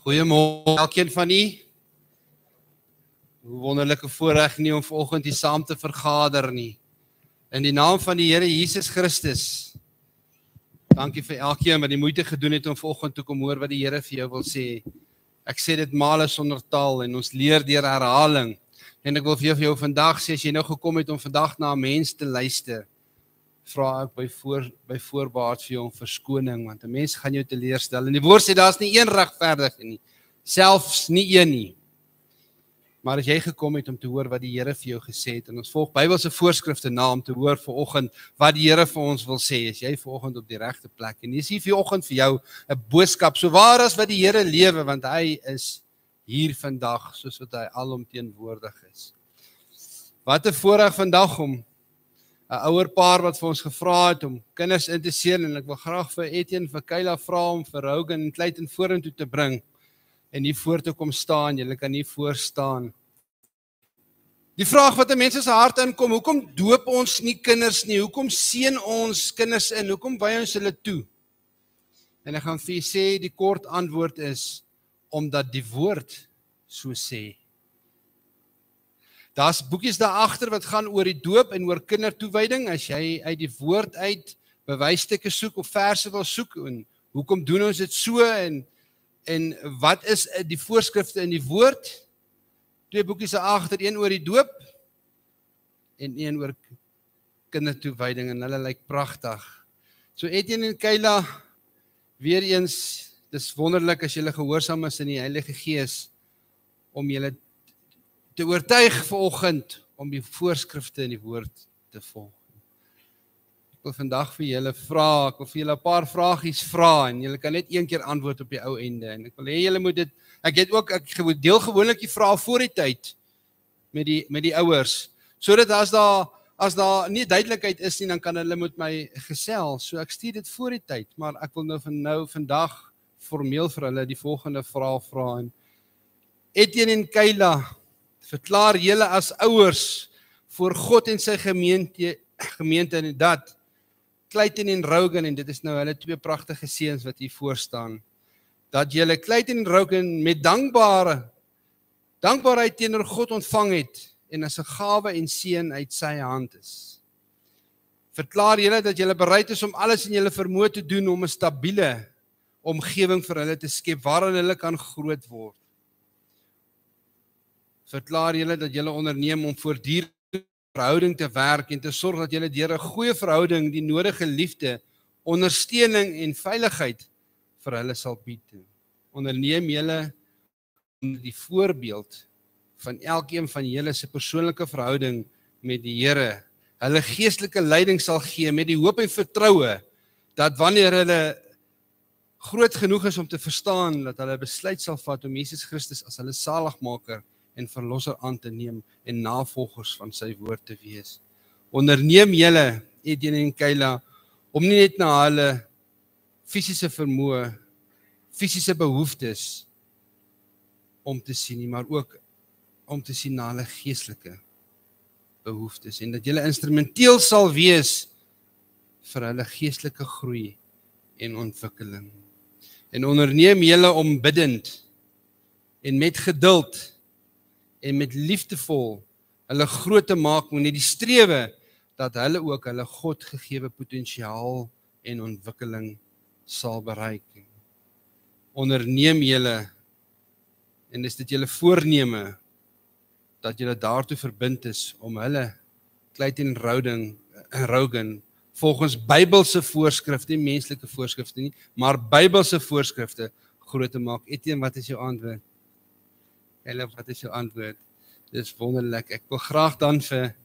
Goeiemôre elkeen van u. Hoe wonderlike voorreg nie om vanoggend hier saam te vergader nie. In die naam van die Here Jesus Christus. Dankie vir elkeen wat die moeite gedoen het om vanoggend te kom hoor wat die Here vir jou wil sê. Ek sê dit male sonder taal en ons leer deur herhaling. En ek wil vir jou vandag sê, as jy nou gekom het om vandag na 'n mens te luister, vra ek by voorbaat vir jou om verskoning, want 'n mens gaan jou teleurstel. En die woord sê, daar's nie een regverdige nie, selfs nie een nie. Maar as jy gekom het om te hoor wat die Here vir jou gesê het, en ons volg Bybelse voorskrifte na om te hoor vanoggend wat die Here vir ons wil sê, is jy vanoggend op die regte plek. En dis hier vanoggend vir jou 'n boodskap, so waar as wat die Here lewe, want hy is hier vandag, soos wat hy alomteenwoordig is. Wat 'n voorreg vandag om 'n ouer paar wat vir ons gevra het om kinders in te seën, en ek wil graag vir Etienne, vir Kayla vra om vir Rogan en Clayton vorentoe te bring en hier voor te kom staan. Julle kan hier voor staan. Die vraag wat in mense se harte inkom, hoekom doop ons nie kinders nie? Hoekom seën ons kinders in? Hoekom wy ons hulle toe? En ek gaan vir julle sê, die kort antwoord is omdat die woord so sê. Daar's boekies daar agter wat gaan oor die doop en oor kindertoewyding. As jy uit die woord uit bewysstukke soek of verse wil soek, en hoekom doen ons dit so, en wat is die voorskrifte in die woord? 2 boekies daar agter, een oor die doop en een oor kindertoewyding, en hulle lyk pragtig. So Etienne en Kayla, weer eens, dis wonderlik as julle gehoorsaam is in die Heilige Gees om julle te oortuig vanoggend om die voorskrifte in die woord te volg. Ek wil vandag vir julle vra, ek wil vir julle 'n paar vragies vra, en julle kan net een keer antwoord op die ou ende, en ek wil hê julle moet dit, ek deel gewoonlik die vrae voor die tyd met die ouers, sodat as daar nie duidelikheid is nie, dan kan hulle met my gesels, so ek stuur dit voor die tyd, maar ek wil vandag formeel vir hulle die volgende vraag vra. En Etienne en Kayla, verklaar julle as ouers voor God en sy gemeente en dat Clayton en Rogan, en dit is nou hulle 2 pragtige seuns wat hier voor staan, dat julle Clayton en Rogan met dankbaarheid teenoor God ontvang het en as 'n gawe en seën uit sy hand is. Verklaar julle dat julle bereid is om alles in julle vermoë te doen om 'n stabiele omgewing vir hulle te skep waarin hulle kan groot word. Verklaar julle dat julle onderneem om voortdurend verhouding te werk en te sorg dat julle deur 'n goeie verhouding die nodige liefde, ondersteuning en veiligheid vir hulle sal bied. Onderneem julle onder die voorbeeld van elkeen van julle se persoonlike verhouding met die Here, hulle geestelike leiding sal gee met die hoop en vertroue dat wanneer hulle groot genoeg is om te verstaan, dat hulle besluit sal vat om Jesus Christus as hulle saligmaker en verlosser aan te neem en navolgers van sy woord te wees. Onderneem julle, Etienne en Kayla, om nie net na hulle fisiese vermoë, fisiese behoeftes om te sien nie, maar ook om te sien na hulle geestelike behoeftes, en dat julle instrumenteel sal wees vir hulle geestelike groei en ontwikkeling. En onderneem julle om bidtend en met geduld en met liefdevol hulle groot te maak met die strewe dat hulle ook hulle God gegewe potensiaal en ontwikkeling sal bereik. Onderneem julle, en is dit julle voorneme dat julle daartoe verbind is om hulle Clayton en Rogan volgens Bybelse voorskrifte, nie menslike voorskrifte nie, maar Bybelse voorskrifte groot te maak. Etienne, wat is jou antwoord? Kayla, wat is jou antwoord? Dit is wonderlik. Ek wil graag dan vir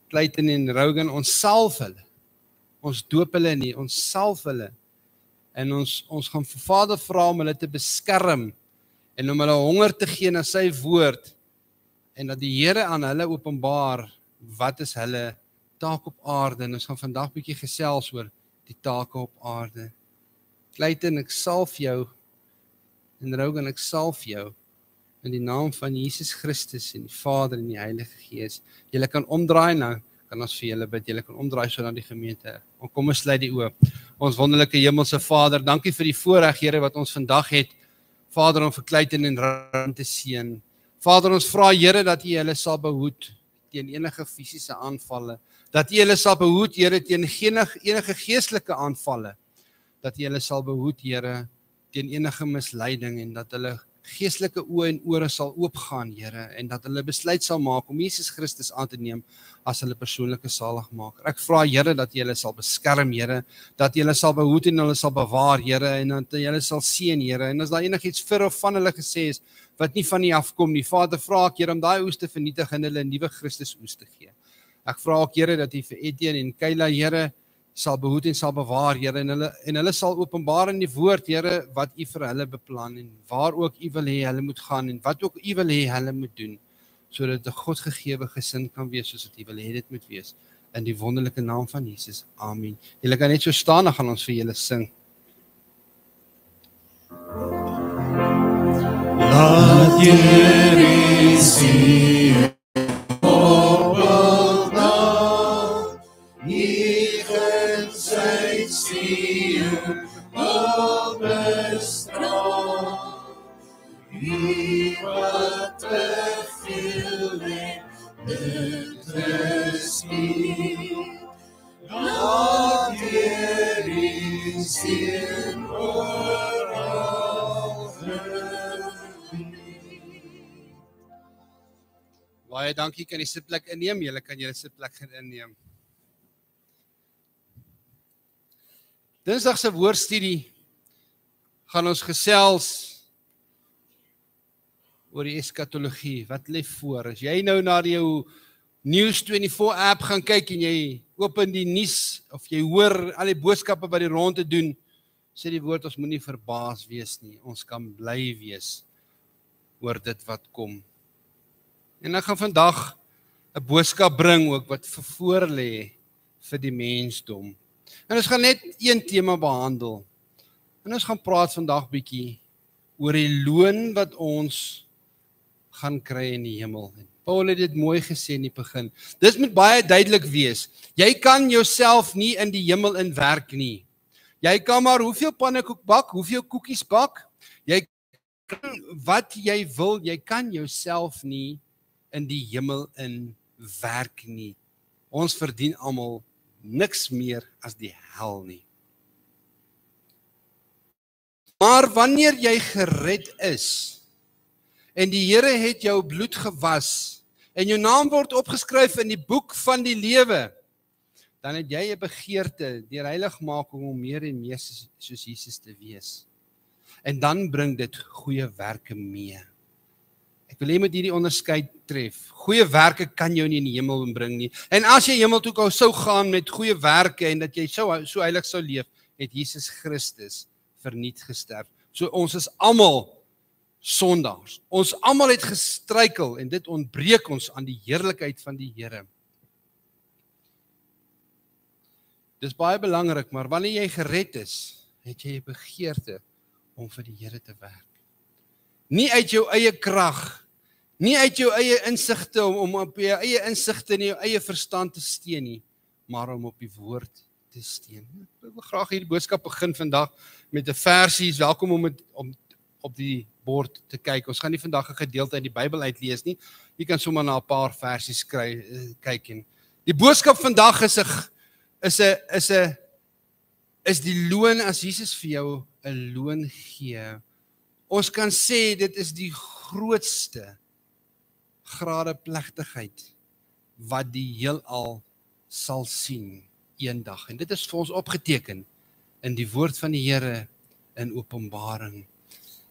Clayton en Rogan, ons salf hulle. Ons doop hulle nie, ons salf hulle. En ons gaan vir Vader vra om hulle te beskerm en om hulle honger te gee na sy woord, en dat die Here aan hulle openbaar wat is hulle taak op aarde. En ons gaan vandag bietjie gesels oor die take op aarde. Clayton, ek salf jou, en Rogan, ek salf jou in die naam van Jesus Christus en die Vader en die Heilige Gees. Julle kan omdraai nou, kan ons vir julle bid. Julle kan omdraai so na die gemeente. Kom ons sluit die oop. Ons wonderlike hemelse Vader, dankie vir die voorreg, Here, wat ons vandag het Vader, om vir Clayton en Ryan te seën. Vader, ons vra Here dat U hulle sal behoed teen enige fisiese aanvalle, dat U hulle sal behoed, Here, teen enige geestelike aanvalle, dat U hulle sal behoed, Here, teen enige misleiding en dat hulle geestelike oë en ore sal oopgaan, Here, en dat hulle besluit sal maak om Jesus Christus aan te neem as hulle persoonlike saligmaker. Ek vra, Here, dat U hulle sal beskerm, Here, dat U hulle sal behoed en hulle sal bewaar, Here, en dat U hulle sal seën, Here, en as daar enigiets vir of van hulle gesê is wat nie van U afkom nie, Vader, vra ek, Here, om daai oes te vernietig en hulle 'n nuwe Christus oes te gee. Ek vra ook, Here, dat U vir Etienne en Kayla, Here, sal behoed en sal bewaar, Here, en hulle sal openbaar in die woord, Here, wat U vir hulle beplan en waar ook U wil hê hulle moet gaan en wat ook U wil hê hulle moet doen, sodat 'n Godgegewe gesin kan wees soos wat U wil hê dit moet wees. In die wonderlike naam van Jesus. Amen. Julle kan net so staan, dan gaan ons vir julle sing. Laat Here sien op naam, niemand sy sien op bestraal. Wie wat te veel het, dit is nie. Laat Here sien oral. Baie dankie, kan die sitplek inneem, julle kan julle sitplek inneem. Dinsdag se woordstudie gaan ons gesels oor die eskatologie, wat lê voor. As jy nou na jou News24 app gaan kyk en jy open die nuus of jy hoor al die boodskappe wat die ronde doen, sê die woord, ons moenie verbaas wees nie, ons kan bly wees oor dit wat kom. En ek gaan vandag 'n boodskap bring ook wat voor lê vir die mensdom. En ons gaan net een tema behandel. En ons gaan praat vandag bietjie oor die loon wat ons gaan kry in die hemel. Paul het dit mooi gesê in die begin. Dit moet baie duidelik wees. Jy kan jouself nie in die hemel inwerk nie. Jy kan maar hoeveel pannekoek bak, hoeveel koekies bak. Jy kan wat jy wil, jy kan jouself nie in die hemel in werk nie. Ons verdien almal niks meer as die hel nie. Maar wanneer jy gered is, en die Here het jou bloed gewas, en jou naam word opgeskryf in die boek van die lewe, dan het jy 'n begeerte deur heiligmaking om meer en meer soos Jesus te wees. En dan bring dit goeie werke mee. Ek wil hê met hierdie onderskeid tref. Goeie werke kan jou nie in die hemel bring nie. En as jy hemel toe sou gaan met goeie werke en dat jy so heilig sou leef, het Jesus Christus verniet gesterf. So ons is almal sondaars. Ons almal het gestruikel en dit ontbreek ons aan die heerlikheid van die Here. Dis baie belangrik, maar wanneer jy gered is, het jy 'n begeerte om vir die Here te werk. Nie uit jou eie krag, nie uit jou eie insigte om op jou eie insigte en jou eie verstand te steun nie, maar om op die woord te steun. Ek wil graag hierdie boodskap begin vandag met 'n versie. Welkom om op die bord te kyk. Ons gaan nie vandag 'n gedeelte uit die Bybel uitlees nie. Jy kan sommer na 'n paar versies kyk en die boodskap vandag is die loon as Jesus vir jou 'n loon gee. Ons kan sê dit is die grootste grade plegtigheid wat die heelal sal sien eendag. En dit is vir ons opgeteken in die woord van die Here in Openbaring.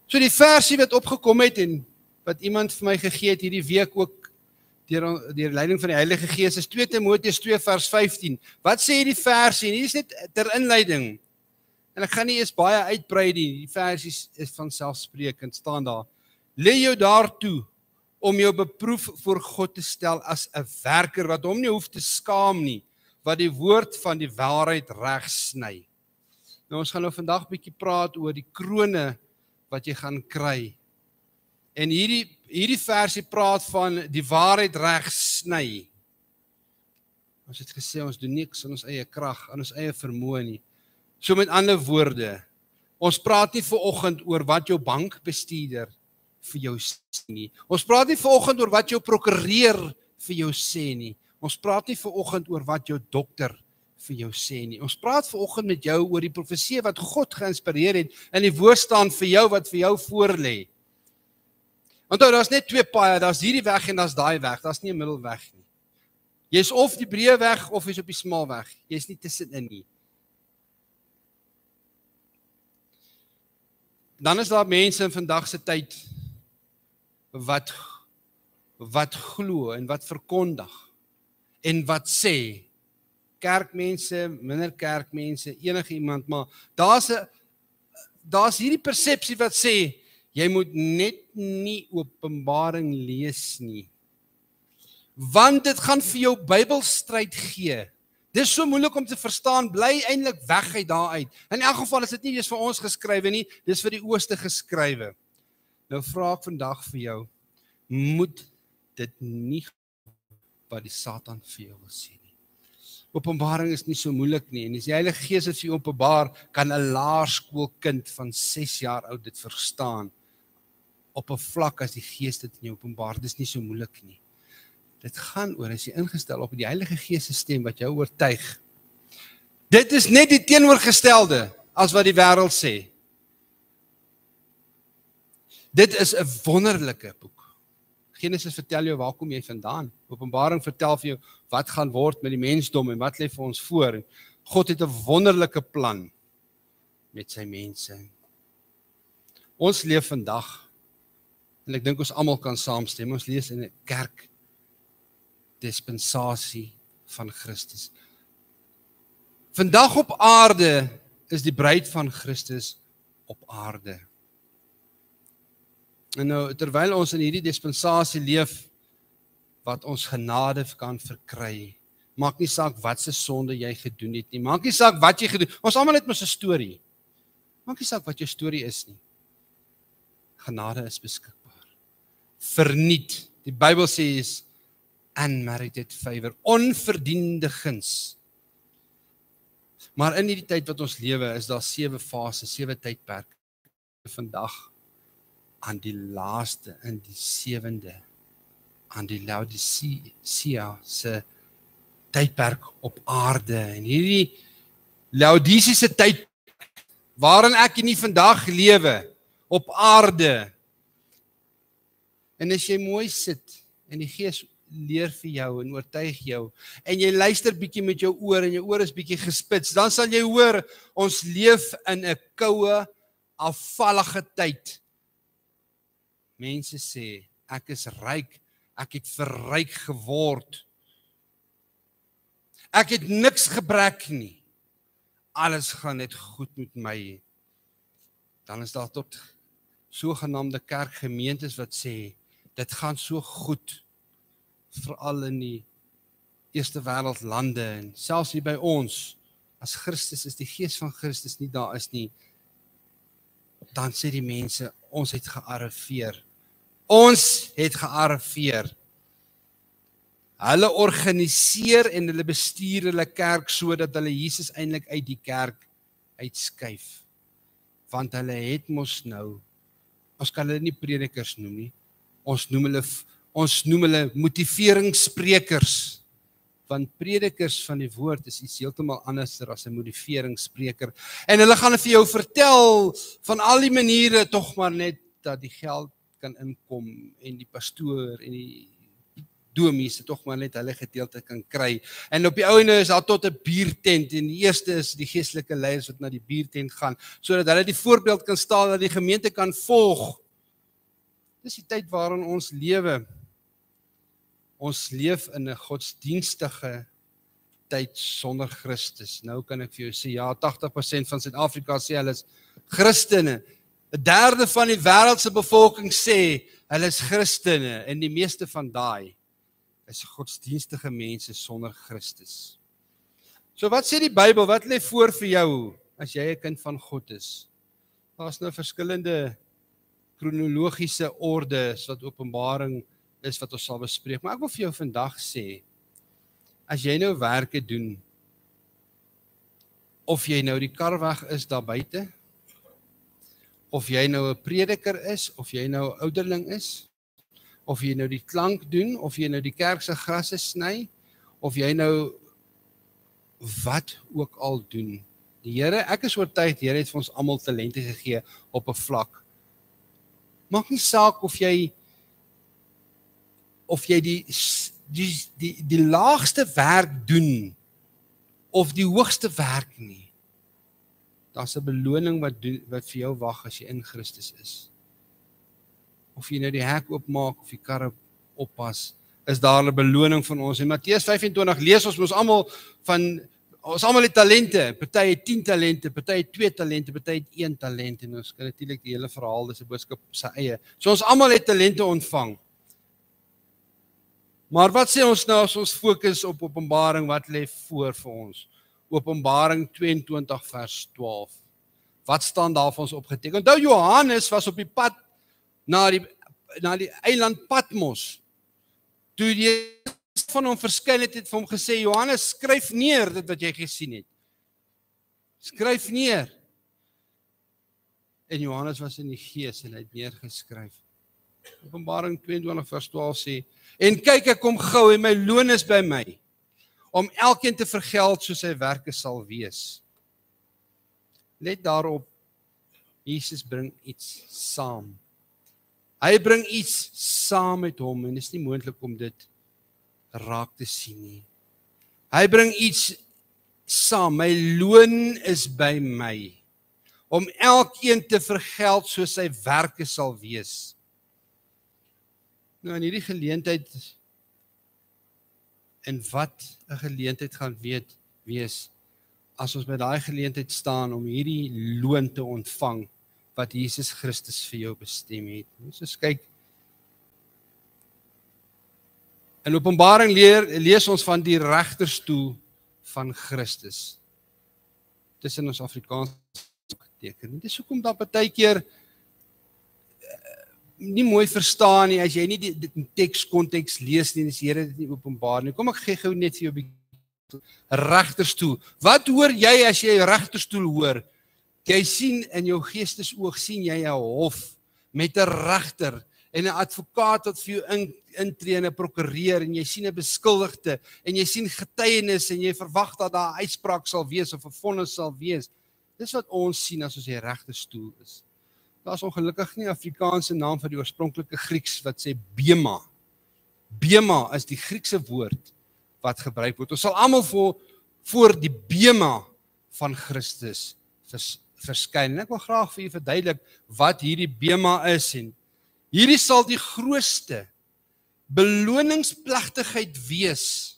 So die versie wat opgekom het en wat iemand vir my gegee het hierdie week ook deur leiding van die Heilige Gees is 2 Timoteus 2 vers 15. Wat sê die versie? Hier is net ter inleiding. En ek gaan nie eens baie uitbrei nie. Die versies is van selfsprekend, staan daar. Lê jou daartoe om jou beproef voor God te stel as 'n werker wat hom nie hoef te skaam nie, wat die woord van die waarheid reg sny. Nou ons gaan nou vandag bietjie praat oor die krone wat jy gaan kry. En hierdie versie praat van die waarheid reg sny. Ons het gesê ons doen niks in ons eie krag, in ons eie vermoë nie. So met ander woorde, Ons praat nie vanoggend oor wat jou bankbestuurder vir jou sê nie. Ons praat nie vanoggend oor wat jou prokureur vir jou sê nie. Ons praat nie vanoggend oor wat jou dokter vir jou sê nie. Ons praat vanoggend met jou oor die profesie wat God geïnspireer het in die woord staan vir jou wat vir jou voorlê. Onthou, daar's net twee paaie, daar's hierdie weg en daar's daai weg. Daar's nie 'n middelweg nie. Jy's of die breë weg of jy's op die smal weg. Jy's nie tussenin nie. Dan is daar mense in vandag se tyd wat glo en wat verkondig en wat sê, kerkmense, minder kerkmense, enige iemand, maar daar's hierdie persepsie wat sê, jy moet net nie Openbaring lees nie, want dit gaan vir jou Bybelstryd gee. Dis so moeilik om te verstaan, bly eintlik weg uit daaruit. In elk geval is dit nie eens vir ons geskrywe nie, dis vir die ooste geskrywe. Nou vra ek vandag vir jou, moet dit nie wat die Satan vir jou wil sê nie. Openbaring is nie so moeilik nie, en as die Heilige Gees dit vir jou openbaar, kan 'n laerskoolkind van 6 jaar oud dit verstaan, op 'n vlak as die Gees dit in jou openbaar. Dis nie so moeilik nie. Dit gaan oor, as jy ingestel op die Heilige Gees se stem wat jou oortuig. Dit is net die teenoorgestelde as wat die wêreld sê. Dit is 'n wonderlike boek. Genesis vertel jou waar kom jy vandaan. Openbaring vertel vir jou wat gaan word met die mensdom en wat lê vir ons voor. God het 'n wonderlike plan met sy mense. Ons leef vandag, en ek dink ons almal kan saamstem, ons lees in 'n kerk dispensasie van Christus. Vandag op aarde is die bruid van Christus op aarde. En nou, terwyl ons in hierdie dispensasie leef, wat ons genade kan verkry, maak nie saak wat se sonde jy gedoen het nie, maak nie saak wat jy gedoen, ons almal het mos 'n storie, maak nie saak wat jou storie is nie, genade is beskikbaar, verniet, die Bybel sê is unmerited favor, onverdiende guns. Maar in hierdie tyd wat ons lewe, is daar 7 fases, 7 tydperke. Vandag aan die laaste, in die 7de, aan die Laodicea se tydperk op aarde. En hierdie Laodicese tyd, waarin ek nie vandag lewe, op aarde. En as jy mooi sit, en die Gees leer vir jou en oortuig jou, en jy luister bietjie met jou oor, en jou oor is bietjie gespits, dan sal jy hoor, ons leef in 'n koue, afvallige tyd. Mense sê, ek is ryk, ek het verryk geword. Ek het niks gebrek nie. Alles gaan net goed met my. Dan is daar tot sogenaamde kerkgemeentes wat sê, dit gaan so goed, veral in die eerste wêreld lande, en selfs hier by ons, as Christus is, die Gees van Christus nie daar is nie, dan sê die mense, ons het gearriveer. Ons het gearriveer. Hulle organiseer en hulle bestuur hulle kerk sodat hulle Jesus eintlik uit die kerk uitskuif. Want hulle het mos nou, ons kan hulle nie predikers noem nie, ons noem hulle motiveringssprekers. Want predikers van die woord is iets heeltemal anders as 'n motiveringsspreker. En hulle gaan vir jou vertel van al die maniere tog maar net dat die geld kan inkom en die pastoor en die domies tog maar net hulle gedeelte kan kry. En op die ouene is daar tot 'n biertent, en die eerste is die geestelike leiers wat na die biertent gaan, sodat hulle die voorbeeld kan staan, dat die gemeente kan volg. Dis die tyd waarin ons lewe. Ons leef in 'n godsdienstige tyd sonder Christus. Nou kan ek vir jou sê, ja, 80% van Suid-Afrika sê hulle is Christene. 1/3 van die wêreld se bevolking sê hulle is Christene, en die meeste van daai is godsdienstige mense sonder Christus. So wat sê die Bybel? Wat lê voor vir jou as jy 'n kind van God is? Daar's nou verskillende kronologiese ordes wat Openbaring is wat ons sal bespreek. Maar ek wil vir jou vandag sê, as jy nou werke doen, of jy nou die karweg is daar buite, of jy nou 'n prediker is, of jy nou 'n ouderling is, of jy nou die klank doen, of jy nou die kerk se grasse sny, of jy nou wat ook al doen. Die Here, ek is oortuig, die Here het vir ons almal talente gegee op 'n vlak. Maak nie saak of jy die laagste werk doen, of die hoogste werk nie. Daar's 'n beloning wat vir jou wag as jy in Christus is. Of jy nou die hek oopmaak, of die karre oppas, is daar 'n beloning van ons. In Matteus 25 lees ons almal ons almal het talente, party het 10 talente, party het 2 talente, party het 1 talent, en ons kan natuurlik die hele verhaal, dis 'n boodskap op sy eie. So ons almal het talente ontvang. Maar wat sê ons nou as ons fokus op Openbaring, wat lê voor vir ons? Openbaring 22 vers 12. Wat staan daar vir ons opgeteken? Onthou Johannes was op die pad na die eiland Patmos. Toe die van hom verskyn het vir hom gesê, Johannes, skryf neer dit wat jy gesien het. Skryf neer. En Johannes was in die gees en hy het neergeskryf. Openbaring 22 vers 12 sê, en kyk, ek kom gou en my loon is by my, om elkeen te vergeld soos sy werke sal wees. Let daarop, Jesus bring iets saam. Hy bring iets saam met hom, en dit is nie moontlik om dit raak te sien nie. Hy bring iets saam, my loon is by my, om elkeen te vergeld soos sy werke sal wees. Nou in hierdie geleentheid, en wat 'n geleentheid gaan wees, as ons by daai geleentheid staan om hierdie loon te ontvang, wat Jesus Christus vir jou bestem het. So kyk, in Openbaring lees ons van die regterstoel van Christus. Dis in ons Afrikaans geteken. Dit is hoekom daar partykeer nie mooi verstaan nie, as jy nie die tekskonteks lees nie, as die Here dit nie openbaar nie. Kom ek gee gou net vir jou 'n bietjie regterstoel. Wat hoor jy as jy regterstoel hoor? Jy sien in jou geestesoog, sien jy 'n hof met 'n regter en 'n advokaat wat vir jou intree, en 'n prokureur, en jy sien 'n beskuldigde, en jy sien getuienis, en jy verwag dat daar 'n uitspraak sal wees, of 'n vonnis sal wees. Dis wat ons sien as ons die regterstoel is. Daar is ongelukkig nie 'n Afrikaanse naam vir die oorspronklike Grieks wat sê bema. Bema is die Griekse woord wat gebruik word. Ons sal almal voor die bema van Christus verskyn. En ek wil graag vir u verduidelik wat hierdie bema is, en hierdie sal die grootste beloningsplegtigheid wees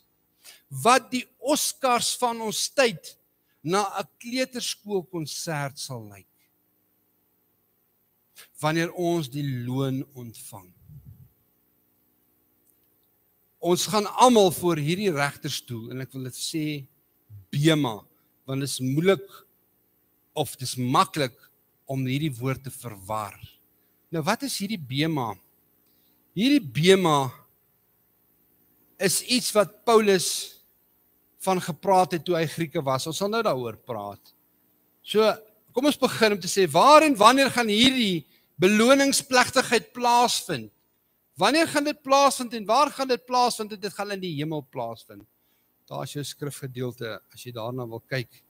wat die Oscars van ons tyd na 'n kleuterskoolkonsert sal lyk. Wanneer ons die loon ontvang. Ons gaan almal voor hierdie regterstoel, en ek wil dit sê bema, want dit is moeilik of dit is maklik om hierdie woord te verwar. Nou wat is hierdie bema? Hierdie bema is iets wat Paulus van gepraat het toe hy Grieke was. Ons sal nou daaroor praat. So, kom ons begin om te sê, waar en wanneer gaan hierdie beloningsplegtigheid plaasvind? Wanneer gaan dit plaasvind en waar gaan dit plaasvind? Dit gaan in die hemel plaasvind. Daar is jou skrifgedeelte, as jy daarna wil kyk.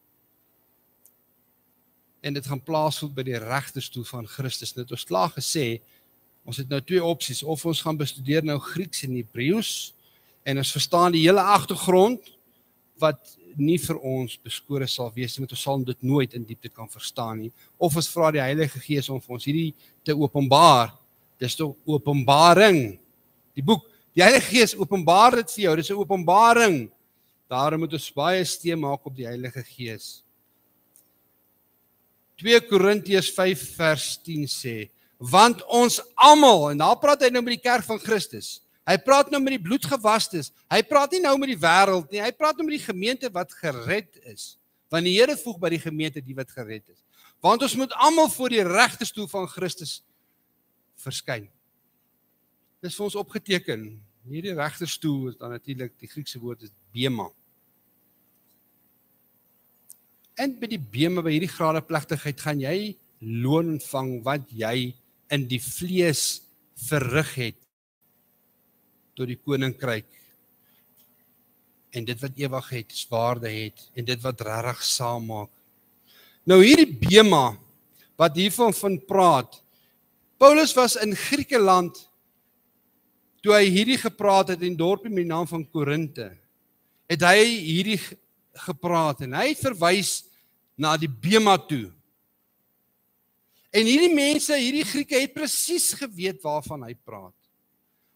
En dit gaan plaasvind by die regterstoel van Christus. Dit ons klaar gesê, ons het nou 2 opsies, of ons gaan bestudeer nou Grieks en Hebreëus, en ons verstaan die hele agtergrond, wat nie vir ons beskore sal wees, want ons sal dit nooit in diepte kan verstaan nie. Of ons vra die Heilige Gees om vir ons hierdie te openbaar. Dis toch Openbaring. Die boek, die Heilige Gees openbaar dit vir jou, dis 'n openbaring. Daarom moet ons baie steun maak op die Heilige Gees. 2 Korintiërs 5 vers 10 sê, want ons almal, en daar praat hy nou met die kerk van Christus, hy praat nou met die bloedgewastes, hy praat nie nou met die wêreld nie, hy praat nou met die gemeente wat gered is, want die Here voeg by die gemeente die wat gered is, want ons moet almal voor die regterstoel van Christus verskyn. Dis vir ons opgeteken, hierdie regterstoel is dan natuurlik, die Griekse woord is bema. En by die bema, by hierdie grade plegtigheid, gaan jy loon ontvang wat jy in die vlees verrig het tot die koninkryk. En dit wat ewig het, waarde het, en dit wat regtig saam maak. Nou hierdie bema, wat hiervan van praat, Paulus was in Griekeland, toe hy hierdie gepraat het in dorpie met die naam van Korinthe, het hy hierdie gepraat, en hy het verwys na die bema toe. En hierdie mense, hierdie Grieke, het presies geweet waarvan hy praat.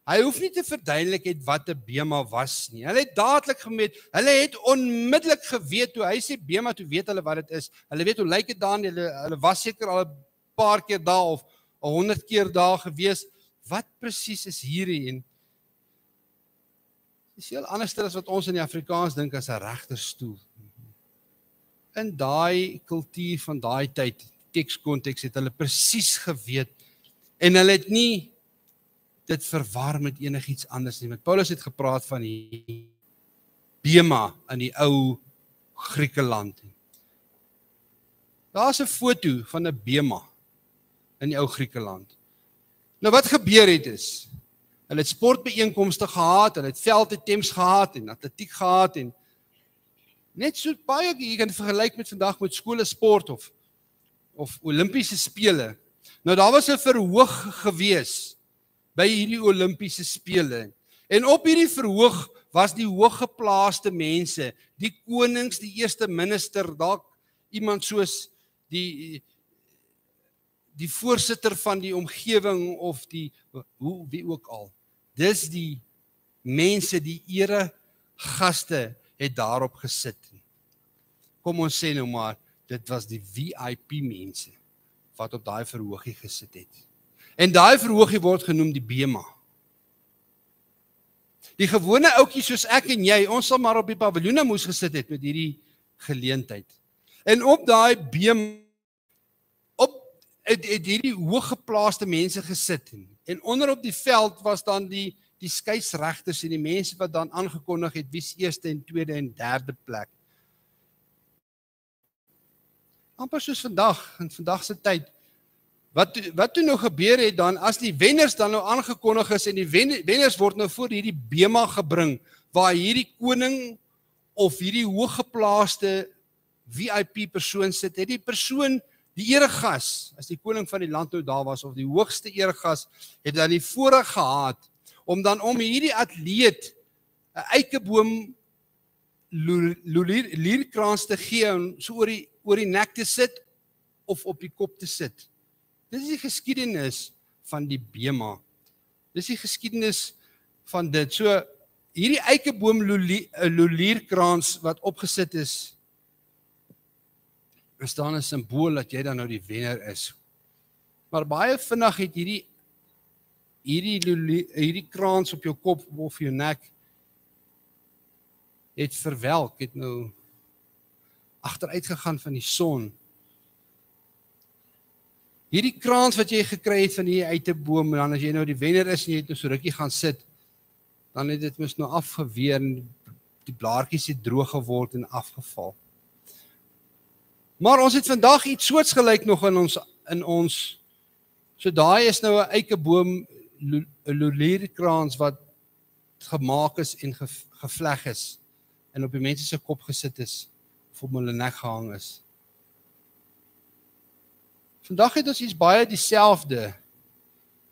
Hy hoef nie te verduidelik wat 'n bema was nie. Hulle het dadelik gemeet, hulle het onmiddellik geweet, toe hy sê bema, toe weet hulle wat dit is. Hulle weet hoe lyk dit daar, hulle was seker al 'n paar keer daar, of 100 keer daar gewees. Wat presies is hierdie? En dis heel anders as wat ons in die Afrikaans dink as 'n regterstoel. In daai kultuur van daai tyd, tekskonteks, het hulle presies geweet, en hulle het nie dit verwar met enigiets anders nie. Met Paulus het gepraat van die bema in die ou Griekeland. Daar is 'n foto van 'n bema in die ou Griekeland. Nou wat gebeur het is, hulle het sportbijeenkomste gehad, hulle het velditems gehad en atletiek gehad, en net so baie, jy kan vergelyk met vandag met skole sport of Olimpiese spele. Nou daar was 'n verhoog gewees by hierdie Olimpiese spele. En op hierdie verhoog was die hooggeplaaste mense, die konings, die eerste minister, dalk iemand soos die voorsitter van die omgewing of wie ook al. Dis die mense, die eregaste het daarop gesit. Kom ons sê nou maar, dit was die VIP mense wat op daai verhoogie gesit het. En daai verhoogie word genoem die bema. Die gewone ouetjie soos ek en jy, ons sal maar op die paviljoene moes gesit het met hierdie geleentheid. En op daai bema, het hierdie hooggeplaaste mense gesit. En onder op die veld was dan die skeieregters en die mense wat dan aangekondig het wie's eerste en tweede en derde plek. Amper soos vandag, in vandag se tyd. Wat toe nou gebeur het dan, as die wenners dan nou aangekondig is, en die wenners word nou voor hierdie bema gebring, waar hierdie koning of hierdie hooggeplaaste VIP persoon sit, het die persoon, die eregas, as die koning van die land nou daar was, of die hoogste eregas, het dan die voorreg gehad, om hierdie atleet 'n eikeboom lierkrans te gee, en so oor die nek te sit, of op die kop te sit. Dit is die geskiedenis van die bema. Dit is die geskiedenis van dit. So, hierdie eikeboom lolierkrans wat opgesit is dan 'n simbool dat jy dan nou die wenner is. Maar baie vinnig het hierdie krans op jou kop of jou nek het verwelk, het nou agteruit gegaan van die son. Hierdie krans wat jy gekry het van hierdie eikeboom, en dan as jy nou die wenner is en jy het nou so rukkie gaan sit, dan het dit mos nou afgeweer en die blaartjies het droog geword en afgeval. Maar ons het vandag iets soortgelyk nog in ons. So daai is nou 'n eikeboom, 'n lolierkrans wat gemaak is en gevleg is en op die mense se kop gesit is of op hulle nek gehang is. Vandag het ons iets baie dieselfde.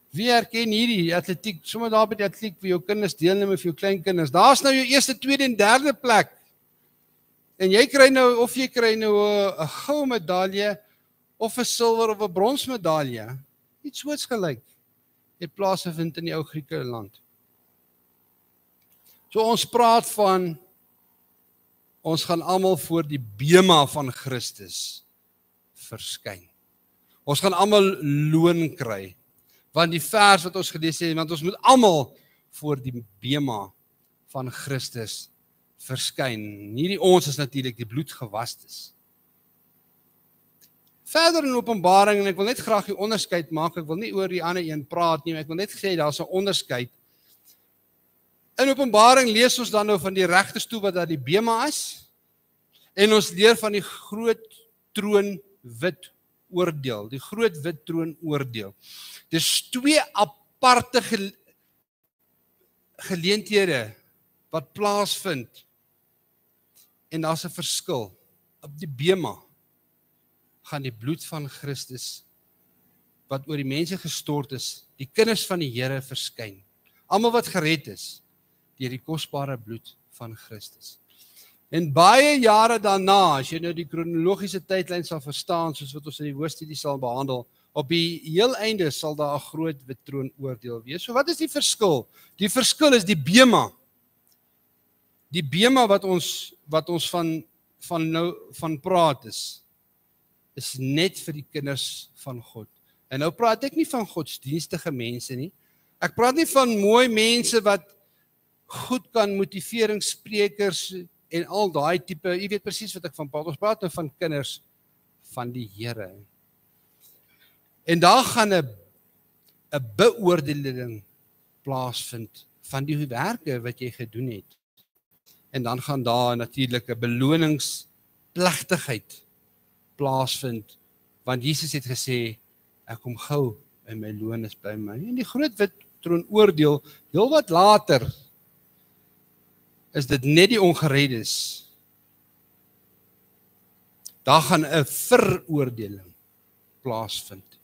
Wie herken hierdie atletiek? Sommer daar by die atletiek vir jou kinders deelneem of vir jou kleinkinders. Daar's nou jou eerste, tweede en derde plek. En jy kry nou 'n goue medalje of 'n silwer of 'n bronsmedalje. Iets soortgelyk het plaasgevind in die ou Griekeland. So ons praat van, ons gaan almal voor die bema van Christus verskyn. Ons gaan almal loon kry. Want die vers wat ons gelees het, want ons moet almal voor die bema van Christus verskyn. Hierdie ons is natuurlik die bloedgewastes. Verder in Openbaring, en ek wil net graag die onderskeid maak, ek wil nie oor die ander een praat nie, maar ek wil net sê, daar's 'n onderskeid. In Openbaring lees ons dan nou van die regterstoel wat daar die bema is, en ons leer van die groot troon wit oordeel, die groot wit troon oordeel. Dis twee aparte geleenthede wat plaasvind, en daar's 'n verskil. Op die bema gaan die bloed van Christus, wat oor die mense gestort is, die kinders van die Here verskyn. Almal wat gered is, deur die kosbare bloed van Christus. En baie jare daarna, as jy nou die kronologiese tydlyn sal verstaan, soos wat ons in die woordstudie sal behandel, op die heel einde sal daar 'n groot wit troon oordeel wees. So wat is die verskil? Die verskil is die bema. Die bema wat ons van praat is net vir die kinders van God. En nou praat ek nie van godsdienstige mense nie. Ek praat nie van mooi mense wat goed kan motiveringssprekers en al daai tipe, jy weet presies wat ek van praat. Ons praat nou van kinders van die Here. En daar gaan 'n beoordeling plaasvind van die werke wat jy gedoen het. En dan gaan daar natuurlik 'n beloningsplegtigheid plaasvind, want Jesus het gesê, ek kom gou en my loon is by my. En die groot wit troon oordeel, heel wat later, is dit net die ongereddes. Daar gaan 'n veroordeling plaasvind.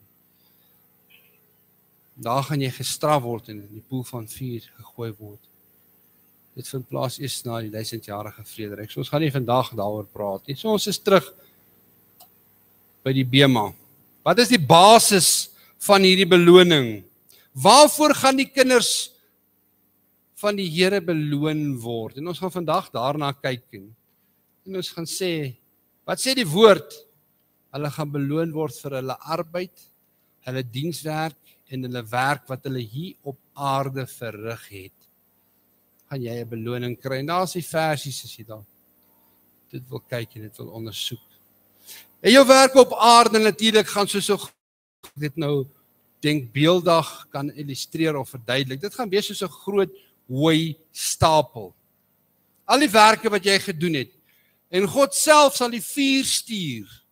Daar gaan jy gestraf word en in die poel van vuur gegooi word. Dit vind plaas eers na die 1000-jarige vrederyk. So ons gaan nie vandag daaroor praat nie. So ons is terug by die bema. Wat is die basis van hierdie beloning? Waarvoor gaan die kinders van die Here beloon word? En ons gaan vandag daarna kyk en ons gaan sê, wat sê die woord? Hulle gaan beloon word vir hulle arbeid, hulle dienswerk en hulle werk wat hulle hier op aarde verrig het. Gaan jy 'n beloning kry. En daar is die versies as jy daar dit wil kyk en dit wil ondersoek. En jou werk op aarde natuurlik gaan so dit nou denkbeeldig kan illustreer of verduidelik. Dit gaan wees soos 'n groot hooi stapel. Al die werke wat jy gedoen het. En God self sal die vuur stuur.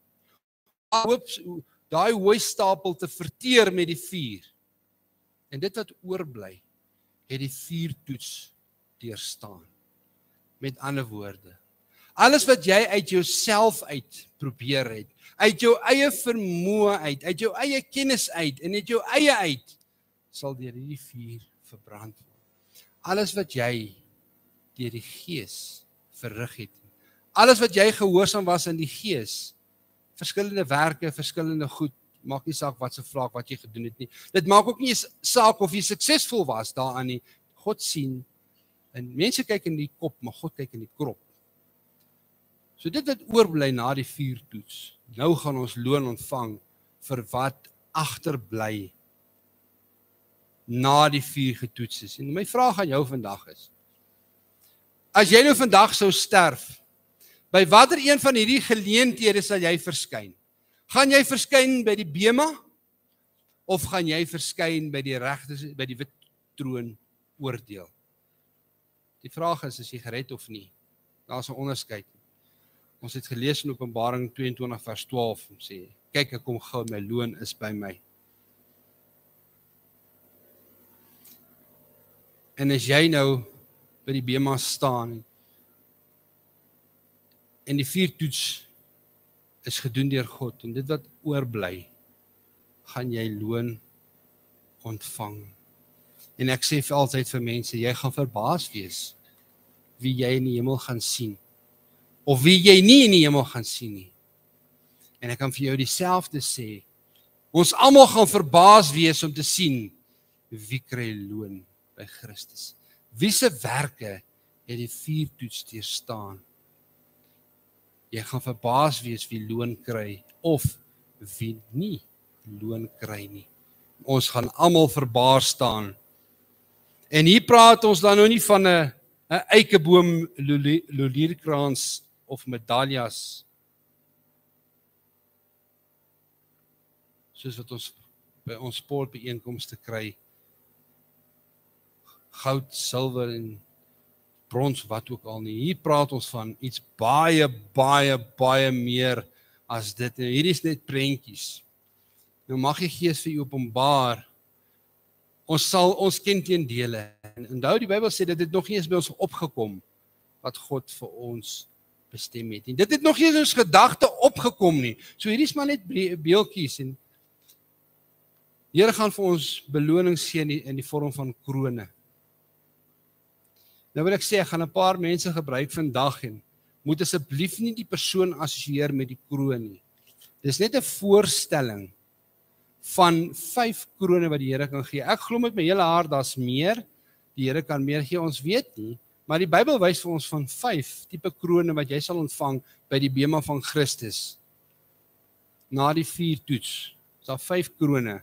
Daai hooi stapel te verteer met die vuur. En dit wat oorbly, het die vuurtoets deurstaan. Met ander woorde, alles wat jy uit jouself uit probeer het, uit jou eie vermoë uit jou eie kennis uit en uit jou eie uit, sal deur hierdie vuur verbrand word. Alles wat jy deur die Gees verrig het, alles wat jy gehoorsaam was in die Gees, verskillende werke, verskillende goed, maak nie saak wat se vlak wat jy gedoen het nie. Dit maak ook nie saak of jy suksesvol was daaraan nie. God sien, en mense kyk in die kop, maar God kyk in die krop. So dit wat oorbly na die vuurtoets, nou gaan ons loon ontvang vir wat agterbly na die vuur getoets is. En my vraag aan jou vandag is, as jy nou vandag sou sterf, by watter een van hierdie geleenthede sal jy verskyn? Gaan jy verskyn by die bema, of gaan jy verskyn by die regte, by die wit troon oordeel? Die vraag is jy gered of nie? Daar is 'n onderskeid. Ons het gelees in Openbaring 22 vers 12 en sê, kyk ek kom gou, my loon is by my. En as jy nou by die bema staan, en die vuurtoets is gedoen deur God, en dit wat oorbly, gaan jy loon ontvang. En ek sê vir altyd vir mense, jy gaan verbaas wees wie jy in die hemel gaan sien, of wie jy nie in die hemel gaan sien nie. En ek kan vir jou dieselfde sê, ons almal gaan verbaas wees om te sien, wie kry loon by Christus. Wie se werke het die vuurtoets deurstaan. Jy gaan verbaas wees wie loon kry, of wie nie loon kry nie. Ons gaan almal verbaas staan. En hier praat ons dan nou nie van 'n eikeboom lolierkrans of medaljas, soos wat ons by ons sportbyeenkomste kry, goud, silwer en brons, wat ook al nie. Hier praat ons van iets baie meer as dit. En hierdie is net prentjies. Nou mag die Gees vir u openbaar. Ons ken teendele. En onthou die Bybel sê dat dit nog nie eens by ons opgekom wat God vir ons bestem het. En dit het nog nie in ons gedagte opgekom nie. So hierdie is maar net beeltjies en die Here gaan vir ons beloning gee in die vorm van krone. Nou wil ek sê, ek gaan 'n paar mense gebruik vandag en moet asseblief nie die persoon assosieer met die kroon nie. Dis net 'n voorstelling van 5 krone wat die Here kan gee. Ek glo met my hele hart daar's meer. Die Here kan meer gee, ons weet nie, maar die Bybel wys vir ons van 5 tipe krone wat jy sal ontvang by die bema van Christus. Na die 4 toets, is daar 5 krone.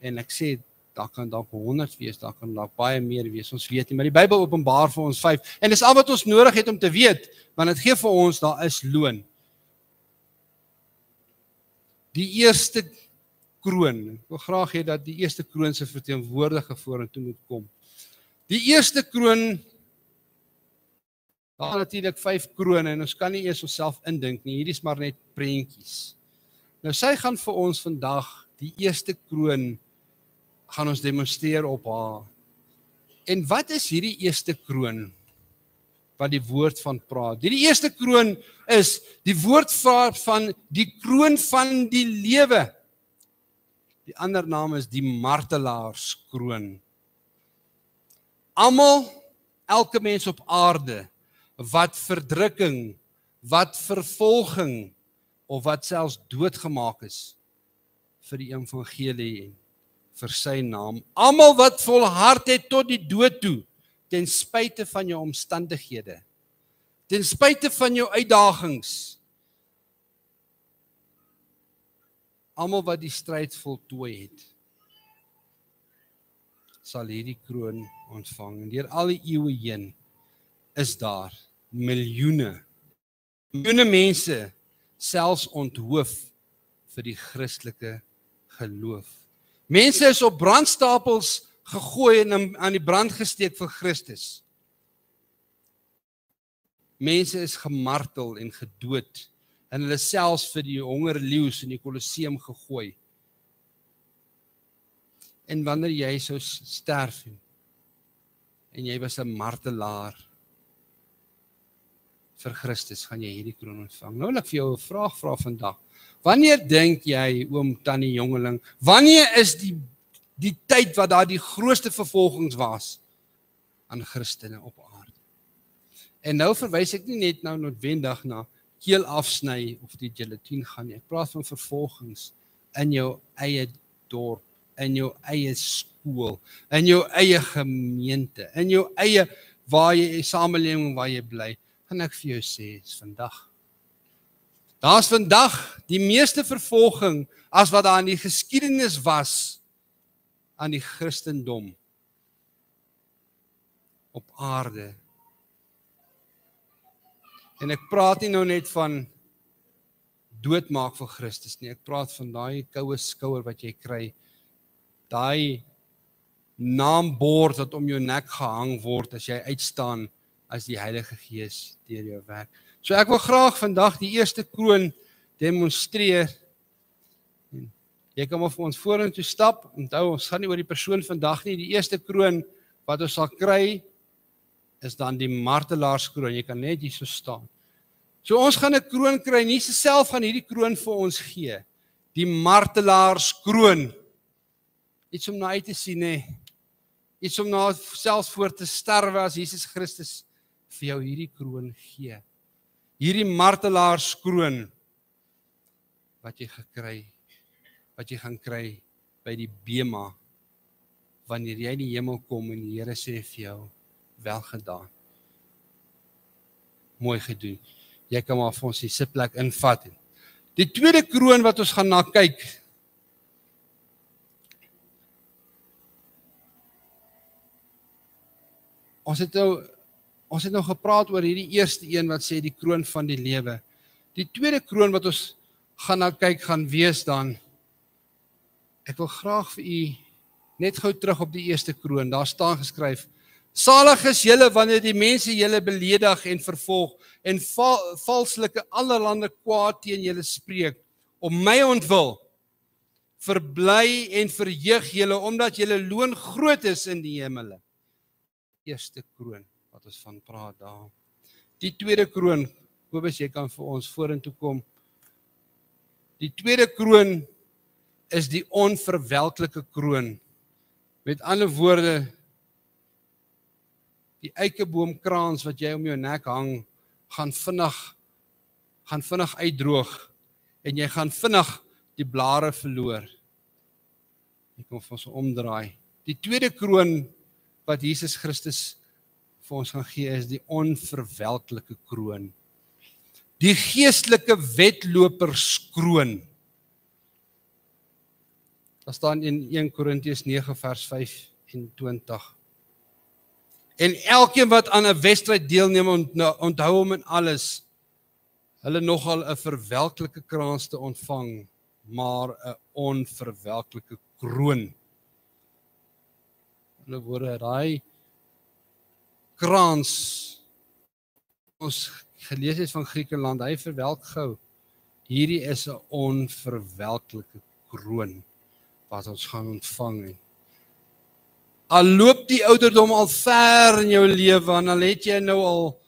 En ek sê, daar kan dalk 100 wees, daar kan dalk baie meer wees, ons weet nie, maar die Bybel openbaar vir ons 5. En dis al wat ons nodig het om te weet, want dit gee vir ons, daar is loon. Die eerste kroon, ek wil graag hê dat die eerste kroon se verteenwoordiger vorentoe moet kom. Die eerste kroon, daar natuurlik 5 krone, en ons kan nie eers onsself indink nie, hierdie is maar net prentjies. Nou sy gaan vir ons vandag, die eerste kroon, gaan ons demonstreer op haar. En wat is hierdie eerste kroon, wat die woord van praat? Die eerste kroon is, die woord van die kroon van die lewe. Die ander naam is die martelaarskroon. Almal, elke mens op aarde, wat verdrukking, wat vervolging, of wat selfs doodgemaak is, vir die evangelie en vir sy naam. Almal wat volhard het tot die dood toe, ten spyte van jou omstandighede, ten spyte van jou uitdagings, almal wat die stryd voltooi het, sal hierdie kroon ontvang. En deur al die eeue heen is daar miljoene mense selfs onthoof vir die Christelike geloof. Mense is op brandstapels gegooi en aan die brand gesteek vir Christus. Mense is gemartel en gedood en hulle selfs vir die hongerleeu's in die Kolosseum gegooi. En wanneer jy sou sterf en jy was 'n martelaar vir Christus, gaan jy hierdie kroon ontvang. Nou wil ek vir jou 'n vraag vra vandag. Wanneer dink jy, oom, tannie, jongeling, wanneer is die tyd wat daar die grootste vervolgings was aan Christene op aarde? En nou verwys ek nie net nou noodwendig na keel afsny of die gelatine gaan nie. Ek praat van vervolgings in jou eie dorp, in jou eie skool, in jou eie gemeente, in jou eie samelewing waar jy bly. Kan ek vir jou sê, is vandag. Daar's vandag die meeste vervolging as wat daar in die geskiedenis was aan die Christendom op aarde. En ek praat nie nou net van doodmaak vir Christus nie, ek praat van daai koue skouer wat jy kry, daai naambord wat om jou nek gehang word as jy uitstaan as die Heilige Gees deur jou werk. So ek wil graag vandag die eerste kroon demonstreer. En jy kan maar vir ons vorentoe stap. Onthou, ons gaan nie oor die persoon vandag nie. Die eerste kroon wat ons sal kry is dan die martelaarskroon. Jy kan net hier so staan. So ons gaan 'n kroon kry. Jesus self gaan hierdie kroon vir ons gee. Die martelaarskroon. Iets om na uit te sien, hè. Iets om na selfs voor te sterwe as Jesus Christus vir jou hierdie kroon gee. Hierdie martelaarskroon wat jy gaan kry by die bema wanneer jy in die hemel kom en die Here sê vir jou welgedaan. Mooi gedoen. Jy kan maar vir ons die sitplek invat. Die tweede kroon wat ons gaan na kyk, Ons het nou gepraat oor hierdie eerste een wat sê die kroon van die lewe. Die tweede kroon wat ons gaan na kyk gaan wees dan, ek wil graag vir u net gou terug op die eerste kroon, daar staan geskryf, salig is julle wanneer die mense julle beledig en vervolg en valslike allerlande kwaad teen julle spreek, om my ontwil. verbly en verheug julle, omdat julle loon groot is in die hemele. Eerste kroon, wat ons van praat daar. Die tweede kroon, Kobus, jy kan vir ons vorentoe kom. Die tweede kroon is die onverwelklike kroon. Met ander woorde, die eikeboomkraans wat jy om jou nek hang, gaan vinnig uitdroog, en jy gaan vinnig die blare verloor. Ek kom vir ons omdraai. Die tweede kroon wat Jesus Christus vir ons gaan gee, is die onverwelklike kroon. Die geestelike wedloperskroon. Daar staan in 1 Korintiërs 9 vers 25. En elkeen wat aan 'n wedstryd deelneem, onthou hom in alles, hulle nogal 'n verwelklike krans te ontvang, maar 'n onverwelklike kroon. In 'n woorde, daai krans, ons gelees het van Griekenland, hy verwelk gou. Hierdie is 'n onverwelklike kroon wat ons gaan ontvang. Al loop die ouderdom al ver in jou lewe, en al het jy nou al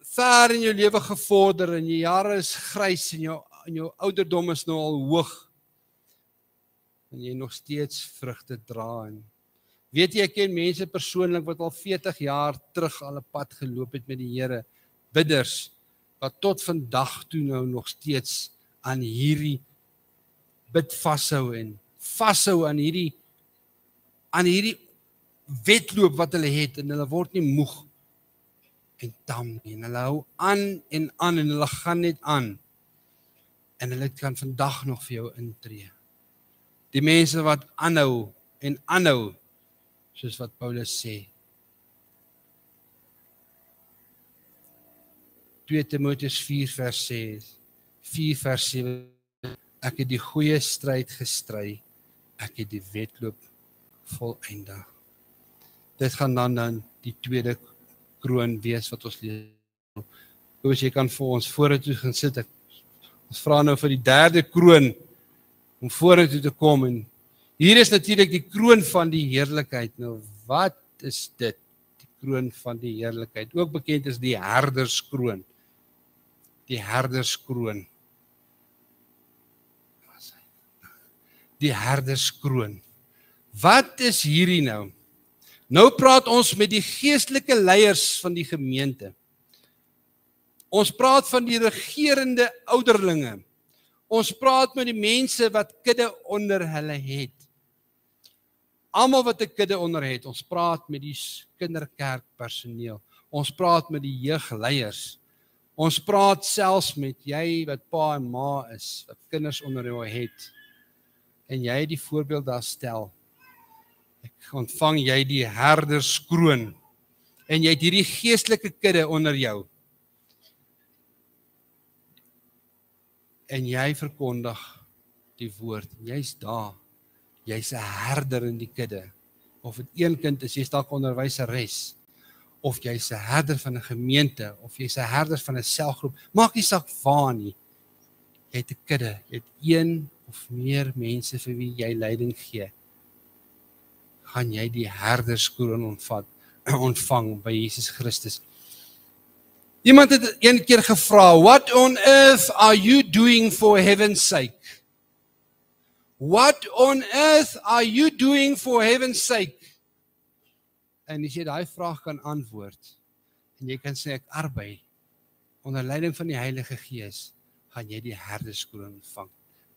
ver in jou lewe gevorder, en jou jare is grys, en jou ouderdom is nou al hoog, en jy nog steeds vrugte dra. En weet jy, ek ken mense persoonlik wat al 40 jaar terug al 'n pad geloop het met die Here, bidders, wat tot vandag toe nou nog steeds aan hierdie bid vashou en vashou aan hierdie wedloop wat hulle het, en hulle word nie moeg en tam nie, en hulle hou aan, en hulle gaan net aan, en hulle kan vandag nog vir jou intree. Die mense wat aanhou en aanhou, soos wat Paulus sê. 2 Timoteus 4 vers 7, ek het die goeie stryd gestry, ek het die wedloop voleindig. Dit gaan dan die tweede kroon wees wat ons lees. Kobus, jy kan vir ons vorentoe gaan sit. Ons vra nou vir die derde kroon om vorentoe te kom, en hier is natuurlik die kroon van die heerlikheid. Nou, wat is dit? Die kroon van die heerlikheid, ook bekend as die herderskroon. Die herderskroon. Die herderskroon. Wat is hierdie nou? Nou praat ons met die geestelike leiers van die gemeente. Ons praat van die regerende ouderlinge. Ons praat met die mense wat kudde onder hulle het. Almal wat 'n kudde onder het, ons praat met die kinderkerkpersoneel. Ons praat met die jeugleiers. Ons praat selfs met jy wat pa en ma is, wat kinders onder jou het. En jy die voorbeeld daar stel. Ek ontvang jy die herderskroon, en jy het hierdie geestelike kudde onder jou. En jy verkondig die woord, jy's daar, jy's 'n herder in die kudde. Of dit een kind is, jy's dalk onderwyseres, of jy's 'n herder van 'n gemeente, of jy's 'n herder van 'n selgroep, maak nie saak waar nie. Jy het 'n kudde, jy het een of meer mense vir wie jy leiding gee. Gaan jy die herderskroon ontvang by Jesus Christus. Iemand het een keer gevra, what on earth are you doing for heaven's sake? What on earth are you doing for heaven's sake? En as jy daai vraag kan antwoord, en jy kan sê, ek arbei, onder leiding van die Heilige Gees, gaan jy die herderskroon ontvang.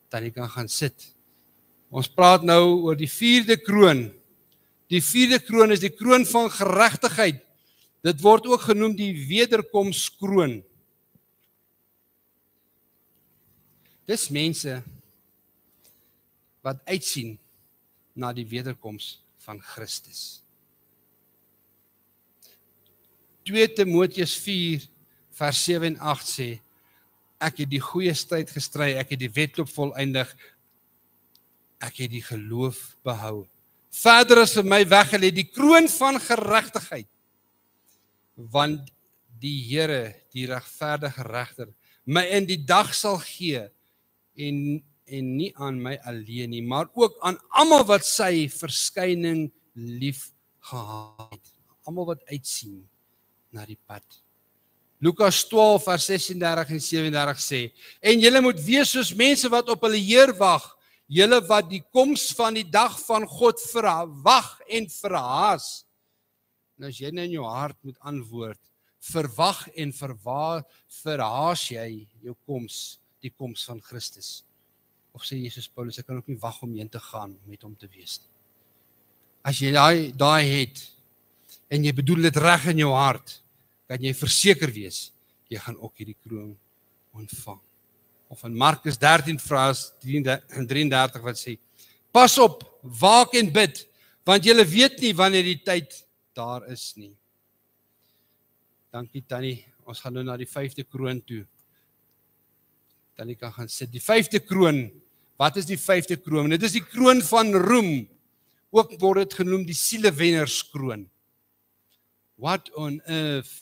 Dan jy kan gaan sit. Ons praat nou oor die vierde kroon. Die vierde kroon is die kroon van geregtigheid. Dit word ook genoem die wederkomskroon. Dis mense wat uitsien na die wederkoms van Christus. 2 Timoteus 4 vers 7 en 8 sê, ek het die goeie stryd gestry, ek het die wedloop voleindig, ek het die geloof behou. Verder is vir my weggelê die kroon van geregtigheid, want die Here, die regverdige regter, my in die dag sal gee, en en nie aan my alleen nie, maar ook aan almal wat sy verskyning lief gehad het. Almal wat uitsien na die pad. Lukas 12 vers 36 en 37 sê, en julle moet wees soos mense wat op hulle Heer wag, julle wat die koms van die dag van God verwag en verhaas. Nou as jy nou in jou hart moet antwoord, verwag en verhaas jy jou koms, die koms van Christus. Of sê Jesus Paulus, ek kan ook nie wag om heen te gaan met hom te wees nie. As jy daai het, en jy bedoel dit reg in jou hart, kan jy verseker wees, jy gaan ook hierdie kroon ontvang. Of in Markus 13 vers 33 wat sê, pas op, waak en bid, want julle weet nie wanneer die tyd daar is nie. Dankie Tannie, ons gaan nou na die 5de kroon toe. Tannie kan gaan sit. Die 5de kroon, wat is die 5de kroon? Dit is die kroon van roem, ook word dit genoem die sielewennerskroon. What on earth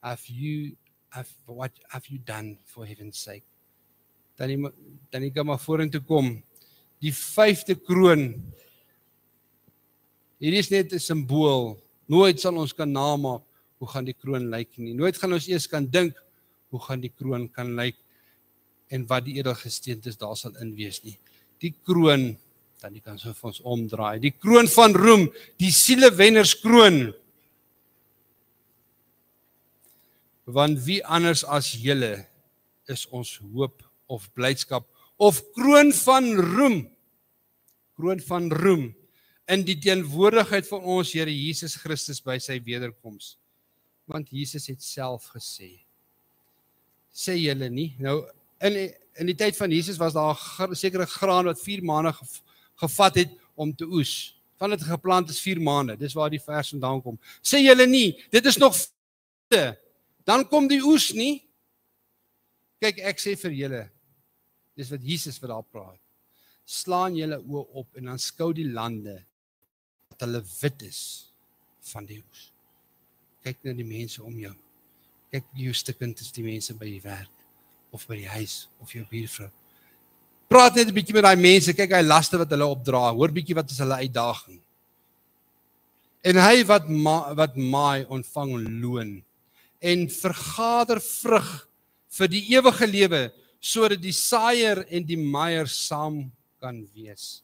what have you done for heaven's sake? Tannie kan maar vorentoe kom. Die 5de kroon, hier is net 'n simbool. Nooit sal ons kan namaak hoe gaan die kroon lyk nie. Nooit gaan ons eers kan dink hoe gaan die kroon kan lyk en wat die edelgesteentes daar sal in wees nie. Die kroon, Tannie kan so vir ons omdraai. Die kroon van roem, die sielewennerskroon. Want wie anders as julle is ons hoop of blydskap of kroon van roem in die teenwoordigheid van ons Here Jesus Christus by sy wederkoms. Want Jesus het self gesê, sê julle nie, nou in die tyd van Jesus was daar 'n sekere graan wat 4 maande gevat het om te oes. Van dit geplant is 4 maande, dis waar die vers vandaan kom. Sê julle nie, dit is nog dan kom die oes nie. Kyk, ek sê vir julle, dis wat Jesus wat daar praat. Slaan julle oë op en dan skou die lande dat hulle wit is van die oes. Kyk na die mense om jou. Kyk hoe stikkend is die mense by die werk of by die huis of jou buurvrou. Praat net 'n bietjie met daai mense, kyk hy laste wat hulle opdra, hoor bietjie wat is hulle uitdaging. En hy wat maai ontvang loon en vergader vrug vir die ewige lewe, sodat die saaier en die maaier saam kan wees.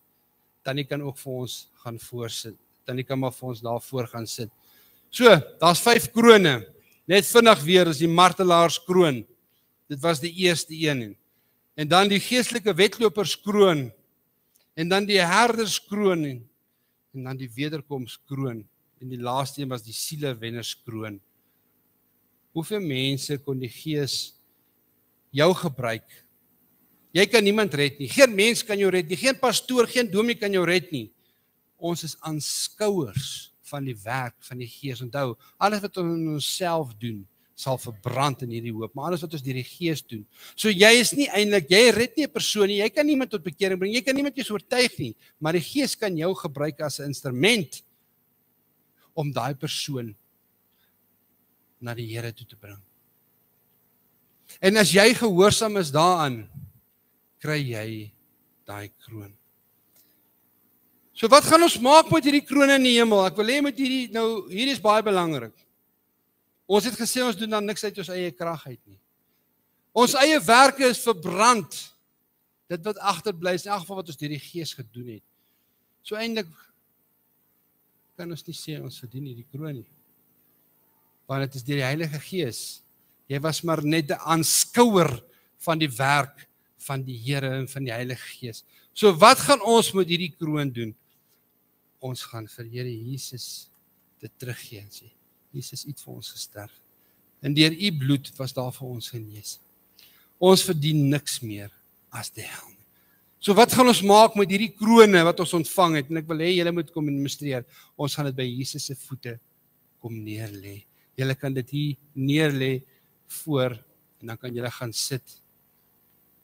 Tannie kan ook vir ons gaan voorsit. Tannie kan maar vir ons daar voor gaan sit. So, daar's 5 krone. Net vinnig weer, is die martelaarskroon. Dit was die eerste een. En dan die geestelike wedloperskroon. En dan die herderskroon. En dan die wederkomskroon. En die laaste een was die sielewennerskroon. Hoeveel mense kon die Gees jou gebruik? Jy kan niemand red nie. Geen mens kan jou red nie. Geen pastoor, geen dominee kan jou red nie. Ons is aanskouers van die werk van die Gees. Onthou, alles wat ons in onsself doen, sal verbrand in hierdie hoop, maar alles wat ons deur die Gees doen. So jy is nie eintlik, jy red nie 'n persoon nie. Jy kan niemand tot bekering bring. Jy kan niemand eens oortuig nie, maar die Gees kan jou gebruik as 'n instrument om daai persoon na die Here toe te bring. En as jy gehoorsaam is daaraan, kry jy daai kroon. So wat gaan ons maak met hierdie kroon in die hemel? Ek wil hê met hierdie is baie belangrik. Ons het gesê ons doen dan niks uit ons eie krag uit nie. Ons eie werke is verbrand. Dit wat agterbly is in elk geval wat ons deur die Gees gedoen het. So eintlik kan ons nie sê ons verdien hierdie kroon nie. Want dit is deur die Heilige Gees. Jy was maar net 'n aanskouer van die werk van die Here en van die Heilige Gees. So wat gaan ons met hierdie kroon doen? Ons gaan vir Here Jesus dit teruggee en sê, Jesus het vir ons gesterf. En deur u bloed was daar vir ons genees. Ons verdien niks meer as die hel. So wat gaan ons maak met hierdie krone wat ons ontvang het? En ek wil hê julle moet kom demonstreer. Ons gaan dit by Jesus se voete kom neerlê. Julle kan dit hier neerlê voor en dan kan julle gaan sit.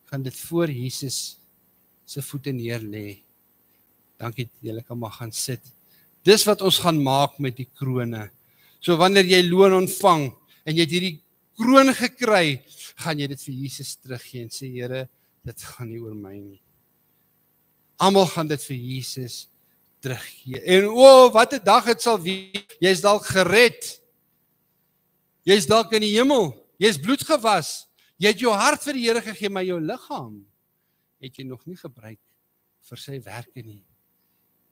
Gaan dit voor Jesus se voete neerlê. Dankie, julle kan maar gaan sit. Dis wat ons gaan maak met die krone. So wanneer jy loon ontvang en jy het hierdie kroon gekry, gaan jy dit vir Jesus teruggee en sê, Here, dit gaan nie oor my nie. Almal gaan dit vir Jesus teruggee. En wat 'n dag dit sal wees. Jy's dalk gered. Jy's dalk in die hemel. Jy's bloedgewas. Jy het jou hart vir die Here gegee, maar jou liggaam het jy nog nie gebruik vir sy werke nie.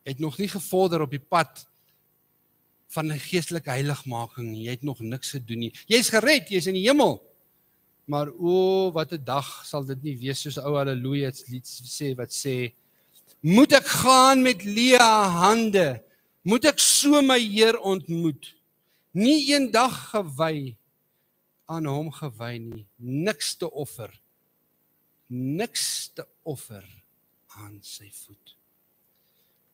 Jy het nog nie gevorder op die pad van 'n geestelike heiligmaking nie. Jy het nog niks gedoen nie. Jy's gered, jy's in die hemel. Maar wat 'n dag sal dit nie wees soos ou Halleluja lied sê wat sê, moet ek gaan met leë hande, moet ek so my Heer ontmoet. Nie een dag gewy aan hom gewy nie, niks te offer aan sy voet.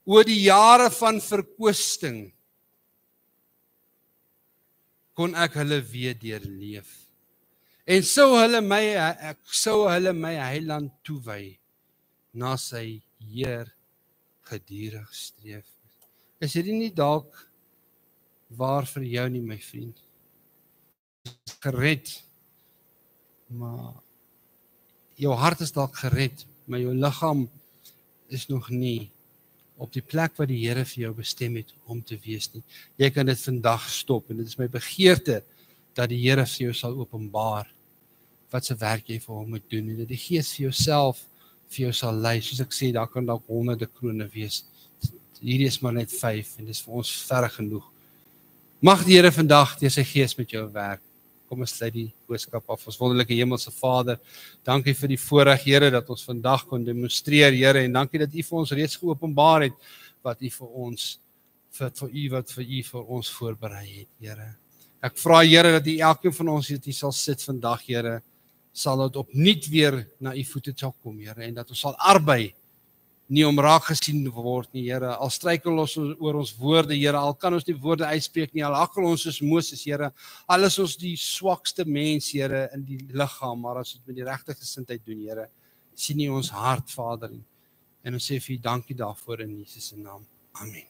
Oor die jare van verkwisting kon ek hulle weer deurleef. En sou hulle my heiland toewy, na sy Heer gedurig streef. Is dit nie dalk waar vir jou nie, my vriend? Gered, maar jou hart is dalk gered, maar jou liggaam is nog nie op die plek wat die Here vir jou bestem het om te wees nie. Jy kan dit vandag stop en dit is my begeerte dat die Here vir jou sal openbaar wat se werk jy vir hom moet doen en dat die Gees vir jouself vir jou sal lei. Soos ek sê, daar kan dalk honderde krone wees. Hierdie is maar net 5 en dit is vir ons ver genoeg. Mag die Here vandag deur sy Gees met jou werk. Kom ons sluit die boodskap af. Ons wonderlike hemelse Vader, dankie vir die voorreg, Here, dat ons vandag kon demonstreer, Here, en dankie dat U vir ons reeds geopenbaar het wat U vir ons vir ons voorberei het, Here. Ek vra, Here, dat U elkeen van ons hier sal sit vandag, Here, sal dit opnuut weer na U voete sal kom, Here, en dat ons sal arbei, nie om raak gesien word nie, Here. Al struikel ons oor ons woorde, Here, al kan ons nie woorde uitspreek nie, al hakkel ons soos Moses, Here, al is ons die swakste mens, Here, in die liggaam, maar as ons met die regte gesindheid doen, Here, sien U ons hart, Vader, en ons sê vir U dankie daarvoor in Jesus se naam. Amen.